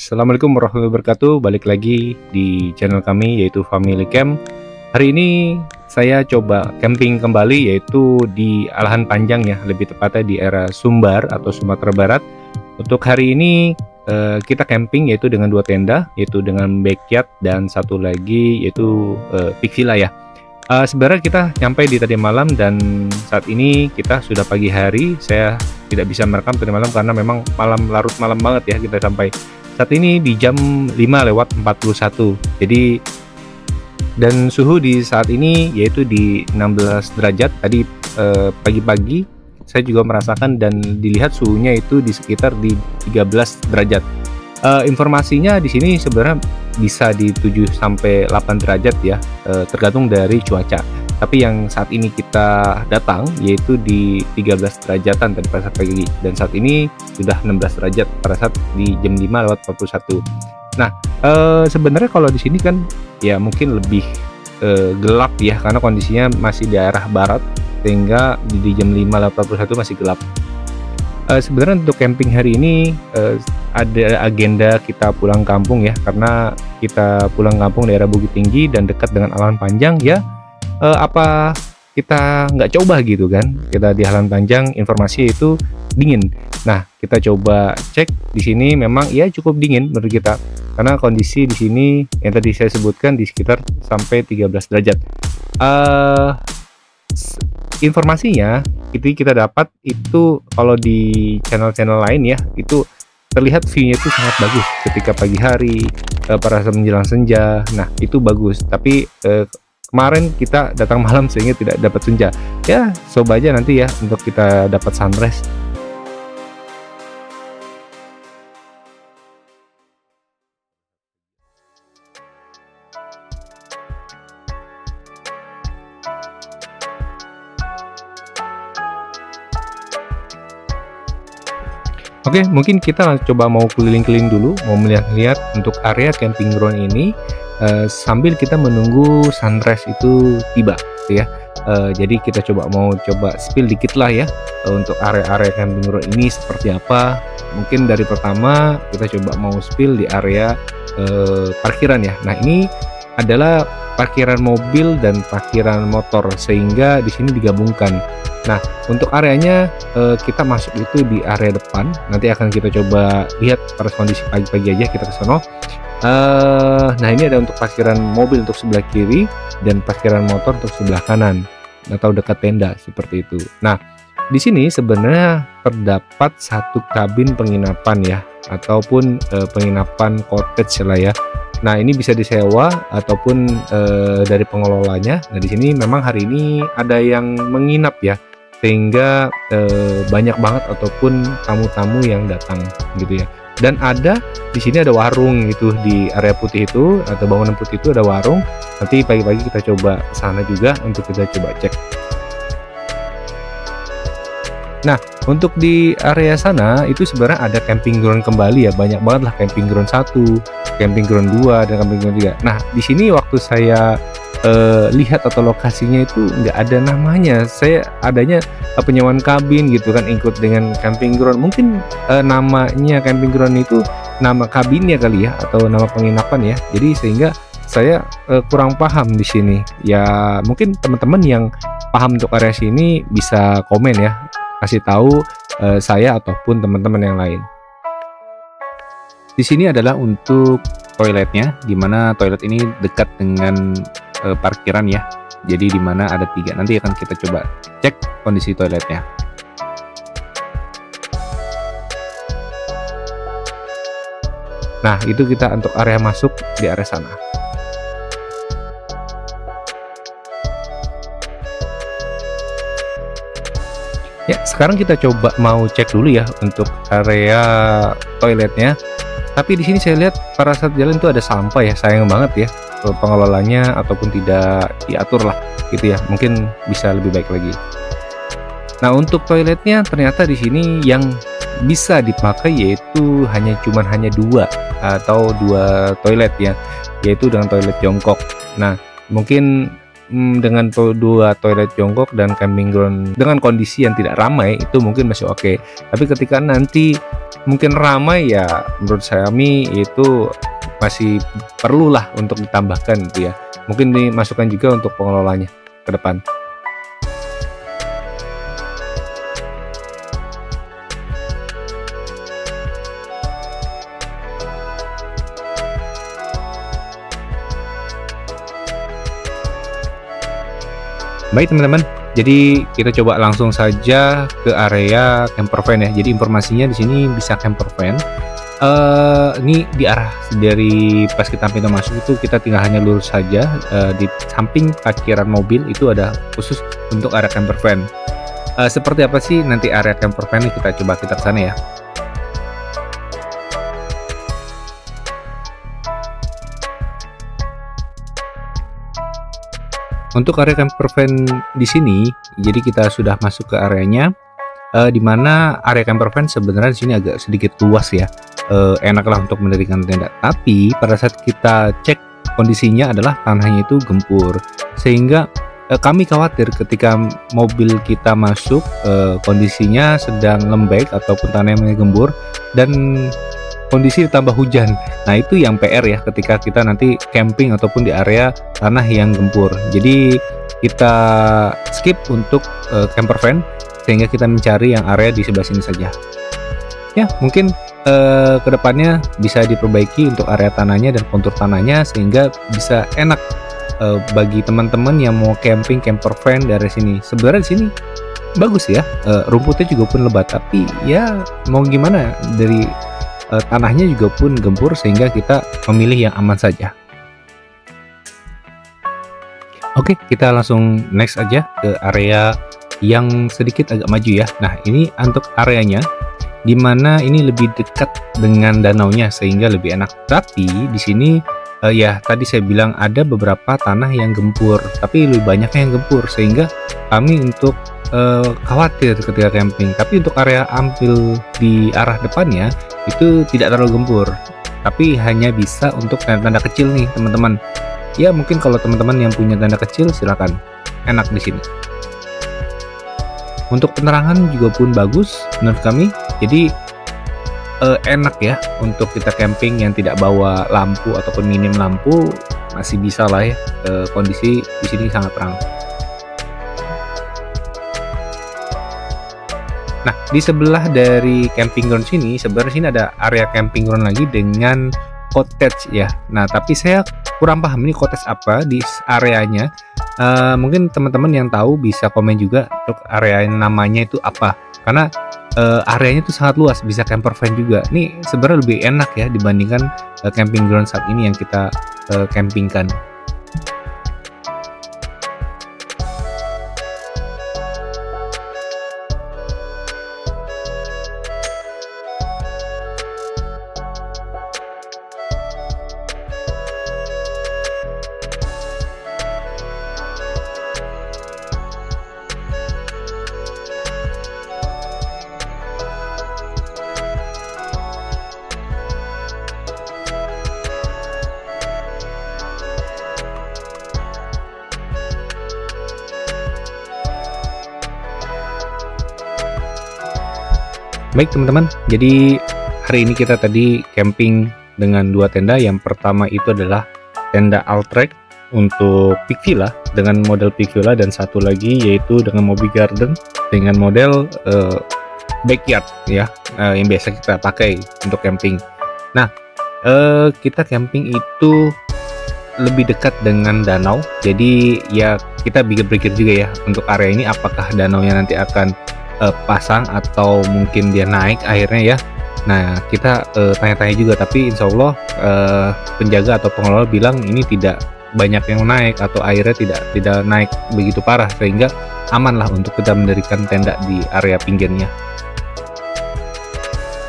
Assalamualaikum warahmatullahi wabarakatuh. Balik lagi di channel kami yaitu Family Camp. Hari ini saya coba camping kembali yaitu di Alahan Panjang ya, lebih tepatnya di area Sumbar atau Sumatera Barat. Untuk hari ini kita camping yaitu dengan 2 tenda, yaitu dengan backyard dan satu lagi yaitu big villa ya. Sebenarnya kita nyampe di tadi malam dan saat ini kita sudah pagi hari. Saya tidak bisa merekam tadi malam karena memang larut malam banget ya, kita sampai saat ini di jam 5:41. Jadi dan suhu di saat ini yaitu di 16 derajat. Tadi pagi-pagi saya juga merasakan dan dilihat suhunya itu di sekitar di 13 derajat. Informasinya di sini sebenarnya bisa di 7 sampai 8 derajat ya, tergantung dari cuaca. Tapi yang saat ini kita datang yaitu di 13 derajatan tadi pada saat pagi, dan saat ini sudah 16 derajat pada saat di jam 5:41. Nah, sebenarnya kalau di sini kan ya mungkin lebih gelap ya, karena kondisinya masih di daerah barat sehingga di jam 5:41 masih gelap. Sebenarnya untuk camping hari ini ada agenda kita pulang kampung ya, karena kita pulang kampung daerah Bukit Tinggi dan dekat dengan Alahan Panjang ya. Apa kita nggak coba gitu kan, kita di Alahan Panjang informasi itu dingin. Nah, kita coba cek di sini, memang ya cukup dingin menurut kita karena kondisi di sini yang tadi saya sebutkan di sekitar sampai 13 derajat. Informasinya itu kita dapat itu kalau di channel-channel lain ya, itu terlihat view-nya itu sangat bagus ketika pagi hari, pada saat menjelang senja. Nah, itu bagus, tapi kemarin kita datang malam sehingga tidak dapat senja. Ya, coba aja nanti ya untuk kita dapat sunrise. Oke, mungkin kita coba mau keliling-keliling dulu, mau melihat-lihat untuk area camping ground ini sambil kita menunggu sunrise itu tiba, gitu ya. Jadi kita mau coba spill dikit lah ya untuk area-area camping ground ini seperti apa. Mungkin dari pertama kita coba mau spill di area parkiran ya. Nah, ini adalah parkiran mobil dan parkiran motor sehingga di sini digabungkan. Nah, untuk areanya kita masuk itu di area depan. Nanti akan kita coba lihat pada kondisi pagi-pagi aja kita ke sono. Nah, ini ada untuk parkiran mobil untuk sebelah kiri dan parkiran motor untuk sebelah kanan atau dekat tenda seperti itu. Nah, di sini sebenarnya terdapat satu kabin penginapan ya, ataupun penginapan cottage lah ya. Nah, ini bisa disewa ataupun dari pengelolanya. Nah, di sini memang hari ini ada yang menginap ya, sehingga banyak banget ataupun tamu-tamu yang datang gitu ya. Dan ada di sini ada warung gitu di area putih itu, atau bangunan putih itu ada warung. Nanti pagi-pagi kita coba ke sana juga untuk kita coba cek. Nah, untuk di area sana itu sebenarnya ada camping ground kembali ya, banyak banget lah, camping ground 1, camping ground 2, dan camping ground 3. Nah, di sini waktu saya lihat atau lokasinya itu nggak ada namanya. Saya adanya penyewaan kabin gitu kan, ikut dengan camping ground. Mungkin namanya camping ground itu nama kabinnya kali ya, atau nama penginapan ya. Jadi sehingga saya kurang paham di sini. Ya mungkin teman-teman yang paham untuk area sini bisa komen ya, kasih tahu saya ataupun teman-teman yang lain. Di sini adalah untuk toiletnya, dimana toilet ini dekat dengan parkiran ya. Jadi dimana ada 3. Nanti akan kita coba cek kondisi toiletnya. Nah, itu kita untuk area masuk di area sana. Ya, sekarang kita coba mau cek dulu ya untuk area toiletnya. Tapi di sini saya lihat pada saat jalan itu ada sampah ya, sayang banget ya, pengelolanya ataupun tidak diatur lah gitu ya. Mungkin bisa lebih baik lagi. Nah, untuk toiletnya ternyata di sini yang bisa dipakai yaitu hanya 2 atau 2 toilet ya, yaitu dengan toilet jongkok. Nah, mungkin dengan dua toilet jongkok dan camping ground dengan kondisi yang tidak ramai itu mungkin masih oke. Tapi ketika nanti mungkin ramai, ya menurut kami itu masih perlulah untuk ditambahkan gitu ya. Mungkin dimasukkan juga untuk pengelolanya ke depan. Baik teman-teman, jadi kita coba langsung saja ke area camper van ya. Jadi informasinya di sini bisa camper van. Ini di arah dari pas kita pintu masuk itu kita tinggal hanya lurus saja. Di samping parkiran mobil itu ada khusus untuk area camper van. Seperti apa sih nanti area camper van ini, kita coba kita ke sana ya. Untuk area camper van di sini, jadi kita sudah masuk ke areanya, di mana area camper van sebenarnya di sini agak sedikit luas ya, enaklah untuk mendirikan tenda. Tapi pada saat kita cek kondisinya adalah tanahnya itu gempur, sehingga kami khawatir ketika mobil kita masuk, kondisinya sedang lembek ataupun tanahnya gembur dan kondisi ditambah hujan. Nah itu yang PR ya ketika kita nanti camping ataupun di area tanah yang gempur. Jadi kita skip untuk camper van sehingga kita mencari yang area di sebelah sini saja. Ya mungkin kedepannya bisa diperbaiki untuk area tanahnya dan kontur tanahnya sehingga bisa enak bagi teman-teman yang mau camping camper van dari sini. Sebenarnya di sini bagus ya, rumputnya juga pun lebat, tapi ya mau gimana, dari tanahnya juga pun gempur sehingga kita memilih yang aman saja. Oke, kita langsung next aja ke area yang sedikit agak maju ya. Nah ini untuk areanya dimana ini lebih dekat dengan danaunya sehingga lebih enak. Tapi di sini ya tadi saya bilang ada beberapa tanah yang gempur, tapi lebih banyak yang gempur sehingga kami untuk khawatir ketika camping. Tapi untuk area ambil di arah depannya itu tidak terlalu gempur, tapi hanya bisa untuk tenda-tenda kecil nih teman-teman. Ya mungkin kalau teman-teman yang punya tenda kecil silakan, enak di sini. Untuk penerangan juga pun bagus menurut kami, jadi enak ya untuk kita camping yang tidak bawa lampu ataupun minim lampu, masih bisa lah ya. Kondisi di sini sangat terang. Nah, di sebelah dari camping ground sini, sebenarnya sini ada area camping ground lagi dengan cottage ya. Nah, tapi saya kurang paham ini cottage apa di areanya. Mungkin teman-teman yang tahu bisa komen juga untuk area namanya itu apa. Karena areanya itu sangat luas, bisa camper van juga. Ini sebenarnya lebih enak ya dibandingkan camping ground saat ini yang kita campingkan. Baik teman-teman, jadi hari ini kita tadi camping dengan dua tenda. Yang pertama itu adalah tenda Altrek untuk Peak Villa dengan model Peak Villa, dan satu lagi yaitu dengan Moby Garden dengan model backyard ya, yang biasa kita pakai untuk camping. Nah kita camping itu lebih dekat dengan danau, jadi ya kita pikir-pikir juga ya untuk area ini apakah danaunya nanti akan pasang atau mungkin dia naik airnya ya. Nah kita tanya-tanya juga, tapi insya Allah penjaga atau pengelola bilang ini tidak banyak yang naik atau airnya tidak naik begitu parah, sehingga aman lah untuk kita mendirikan tenda di area pinggirnya.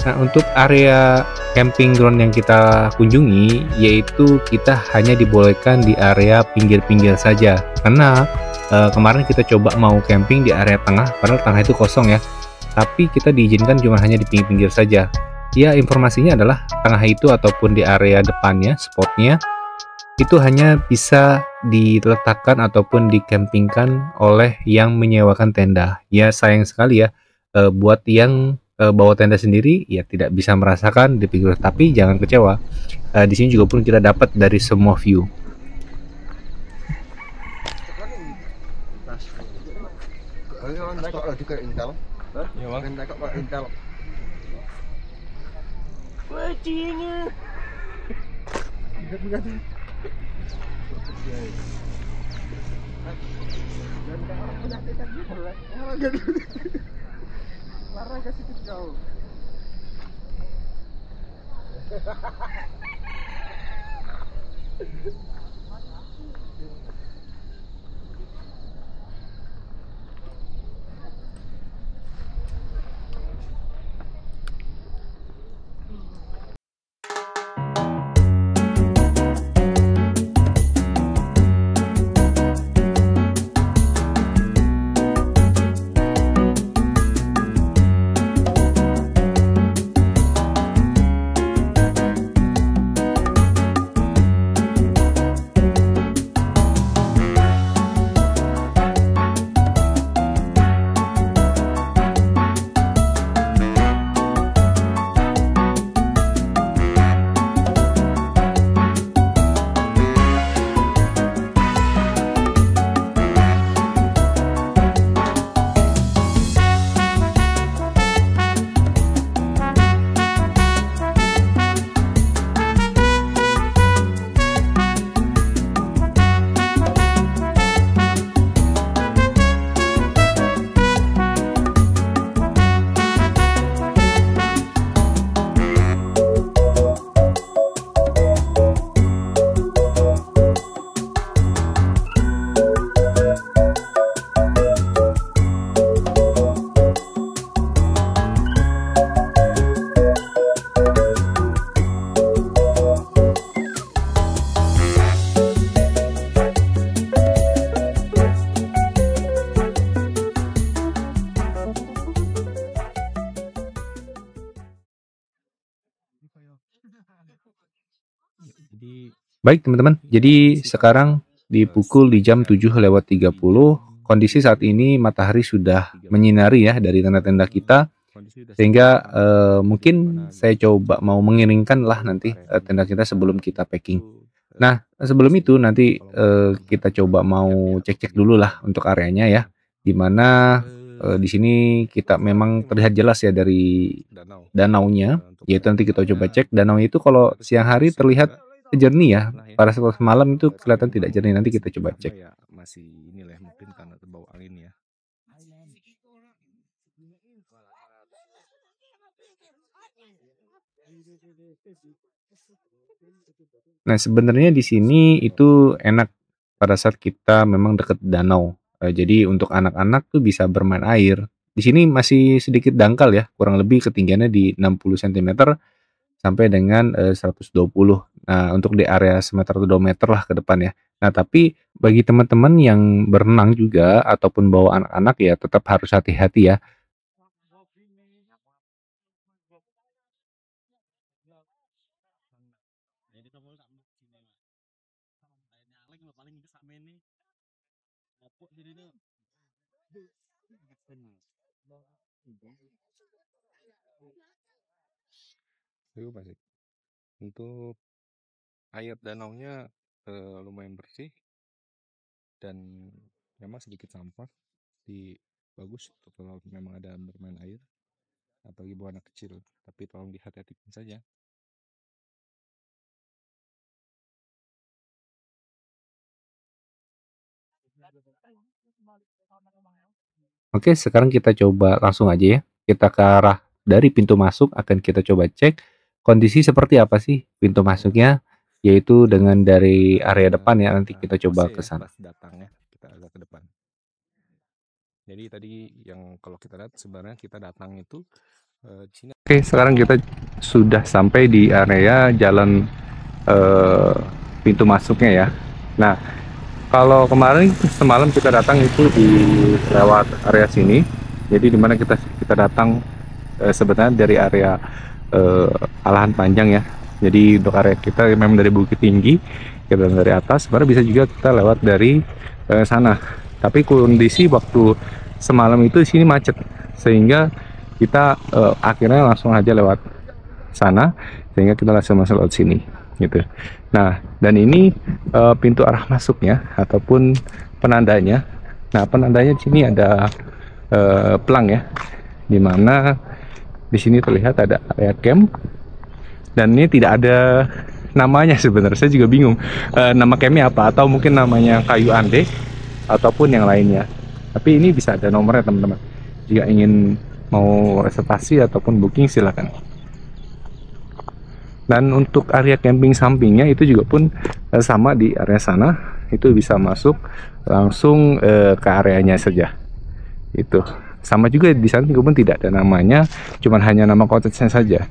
Nah untuk area camping ground yang kita kunjungi, yaitu kita hanya dibolehkan di area pinggir-pinggir saja, karena kemarin kita coba mau camping di area tengah, padahal tengah itu kosong ya, tapi kita diizinkan cuma hanya di pinggir-pinggir saja. Ya informasinya adalah tengah itu ataupun di area depannya, spotnya itu hanya bisa diletakkan ataupun dikampingkan oleh yang menyewakan tenda. Ya sayang sekali ya, buat yang bawa tenda sendiri ya tidak bisa merasakan di pinggir, tapi jangan kecewa. Di sini juga pun kita dapat dari semua view. Baik teman-teman, jadi sekarang di jam 7:30, kondisi saat ini matahari sudah menyinari ya dari tenda-tenda kita, sehingga mungkin saya coba mau mengiringkan lah nanti tenda kita sebelum kita packing. Nah, sebelum itu nanti kita coba mau cek-cek dulu lah untuk areanya ya, dimana di sini kita memang terlihat jelas ya dari danaunya, yaitu nanti kita coba cek danau itu kalau siang hari terlihat jernih ya, pada saat malam itu kelihatan tidak jernih, nanti kita coba cek. Masih inilah mungkin karena terbau angin ya. Nah, sebenarnya di sini itu enak pada saat kita memang dekat danau. Jadi untuk anak-anak tuh bisa bermain air. Di sini masih sedikit dangkal ya, kurang lebih ketinggiannya di 60 cm sampai dengan 120. Nah, untuk di area semeter atau 2 meter lah ke depan ya. Nah, tapi bagi teman-teman yang berenang juga ataupun bawa anak-anak ya tetap harus hati-hati ya. Itu pasti. Untuk air danaunya lumayan bersih dan memang sedikit sampah. Bagus kalau memang ada bermain air, apalagi buat anak kecil. Tapi tolong dihati-hatikan saja. Oke, sekarang kita coba langsung aja ya. Kita ke arah dari pintu masuk, akan kita coba cek kondisi seperti apa sih pintu masuknya, yaitu dengan dari area depan ya, nanti kita coba ke sana. Datangnya kita agak ke depan. Jadi tadi yang kalau kita lihat sebenarnya kita datang itu di sini. Oke, sekarang kita sudah sampai di area jalan pintu masuknya ya. Nah, kalau kemarin semalam kita datang itu di lewat area sini, jadi dimana kita datang sebenarnya dari area Alahan Panjang ya. Jadi untuk area kita memang dari Bukit Tinggi, kita dari atas. Sebenarnya bisa juga kita lewat dari sana. Tapi kondisi waktu semalam itu di sini macet, sehingga kita akhirnya langsung aja lewat sana, sehingga kita langsung masuk lewat sini gitu. Nah, dan ini pintu arah masuknya ataupun penandanya. Nah, penandanya di sini ada pelang ya, dimana di sini terlihat ada area camp, dan ini tidak ada namanya sebenarnya. Saya juga bingung nama campnya apa, atau mungkin namanya Kayu Ande ataupun yang lainnya. Tapi ini bisa ada nomornya teman-teman. Jika ingin mau reservasi ataupun booking silakan. Dan untuk area camping sampingnya itu juga pun sama di area sana, itu bisa masuk langsung ke areanya saja. Itu sama juga di sana juga pun tidak ada namanya, cuman hanya nama cottage-nya saja.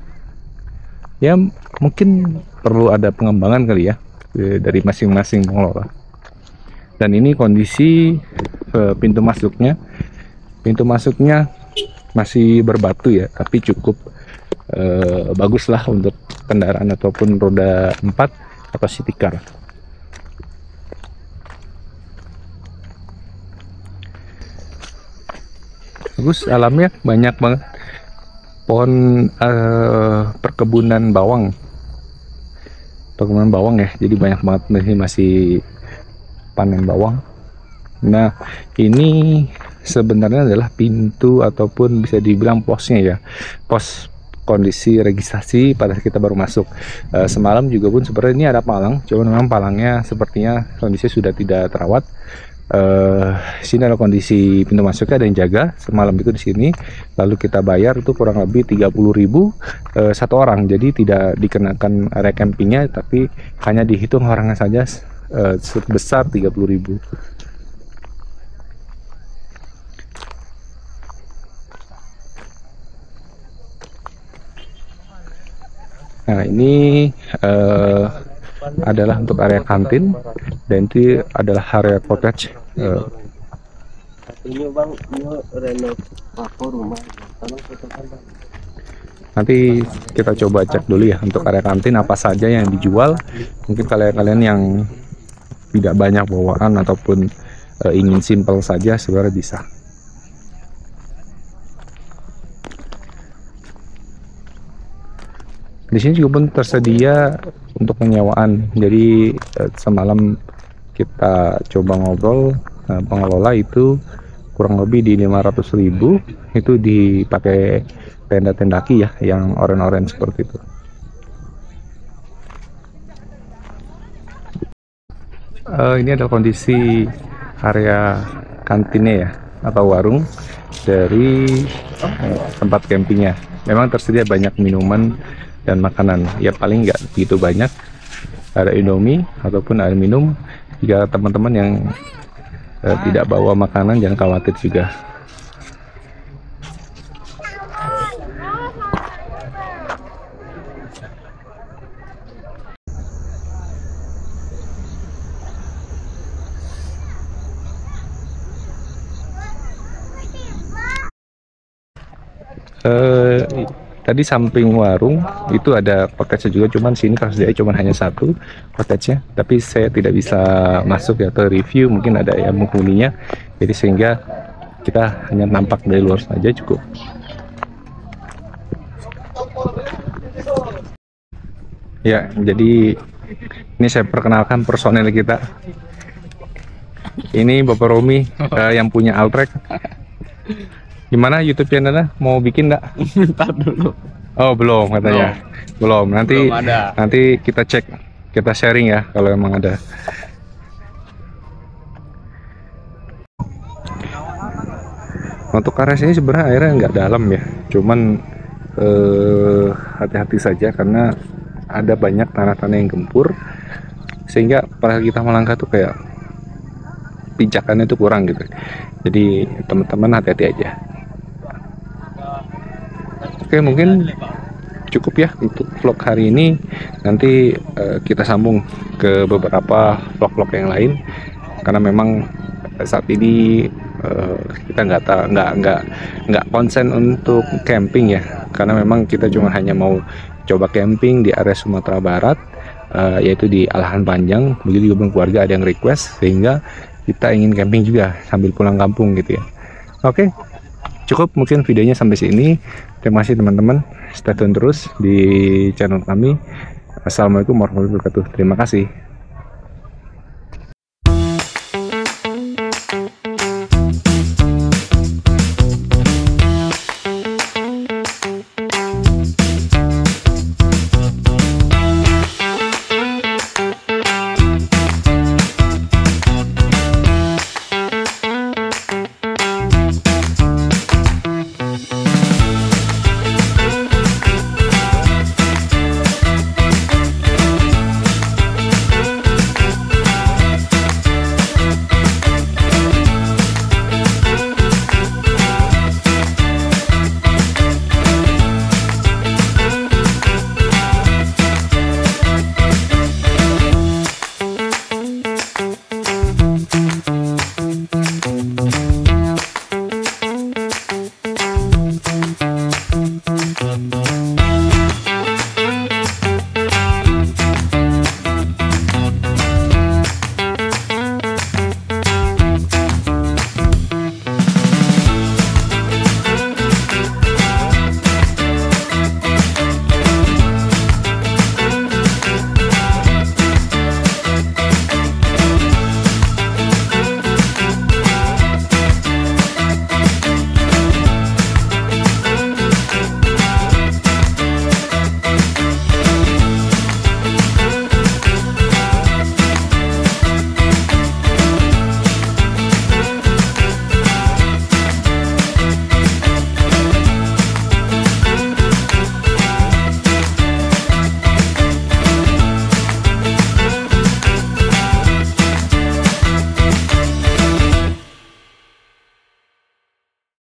Ya mungkin perlu ada pengembangan kali ya dari masing-masing pengelola. Dan ini kondisi pintu masuknya. Pintu masuknya masih berbatu ya, tapi cukup bagus lah untuk kendaraan ataupun roda 4 atau city car. Bagus, alamnya banyak banget pohon, perkebunan bawang ya, jadi banyak banget nih, masih panen bawang. Nah, ini sebenarnya adalah pintu ataupun bisa dibilang posnya ya, pos kondisi registrasi pada saat kita baru masuk. Semalam juga pun sebenarnya ini ada palang, cuma memang palangnya sepertinya kondisinya sudah tidak terawat. Sini adalah kondisi pintu masuknya, ada yang jaga semalam itu di sini. Lalu kita bayar itu kurang lebih 30.000 satu orang, jadi tidak dikenakan area campingnya, tapi hanya dihitung orangnya saja sebesar 30.000. Nah, ini adalah untuk area kantin, dan itu adalah area cottage. Nanti kita coba cek dulu ya untuk area kantin apa saja yang dijual. Mungkin kalian yang tidak banyak bawaan ataupun ingin simple saja sebenarnya bisa. Di sini juga pun tersedia untuk penyewaan. Jadi semalam kita coba ngobrol, pengelola itu kurang lebih di 500.000 itu dipakai tenda-tenda ki ya, yang oren-oren seperti itu. Ini adalah kondisi area kantinnya ya, atau warung dari tempat campingnya. Memang tersedia banyak minuman dan makanan, ya paling nggak begitu banyak. Ada Indomie ataupun air minum. Jika teman-teman yang tidak bawa makanan, jangan khawatir juga. Tadi samping warung itu ada cottage juga, cuman sini tersedia cuman hanya satu cottage-nya, tapi saya tidak bisa masuk ya atau review, mungkin ada yang menghuninya, jadi sehingga kita hanya nampak dari luar saja cukup. Ya, jadi ini saya perkenalkan personel kita. Ini Bapak Romi yang punya Altrek. Gimana YouTube channelnya? Mau bikin nggak? Ntar dulu. Oh belum katanya. Belum. Nanti Belum ada. Nanti kita cek, kita sharing ya kalau emang ada. Untuk area ini sebenarnya airnya nggak dalam ya, cuman hati-hati saja karena ada banyak tanah-tanah yang gempur, sehingga pada kita melangkah tuh kayak pijakannya itu kurang gitu. Jadi teman-teman hati-hati aja. Oke, mungkin cukup ya untuk vlog hari ini. Nanti kita sambung ke beberapa vlog-vlog yang lain, karena memang saat ini kita nggak konsen untuk camping ya, karena memang kita cuma hanya mau coba camping di area Sumatera Barat, yaitu di Alahan Panjang. Begitu juga keluarga ada yang request, sehingga kita ingin camping juga sambil pulang kampung gitu ya. Oke, cukup mungkin videonya sampai sini. Terima kasih teman-teman, stay tune terus di channel kami. Assalamualaikum warahmatullahi wabarakatuh. Terima kasih.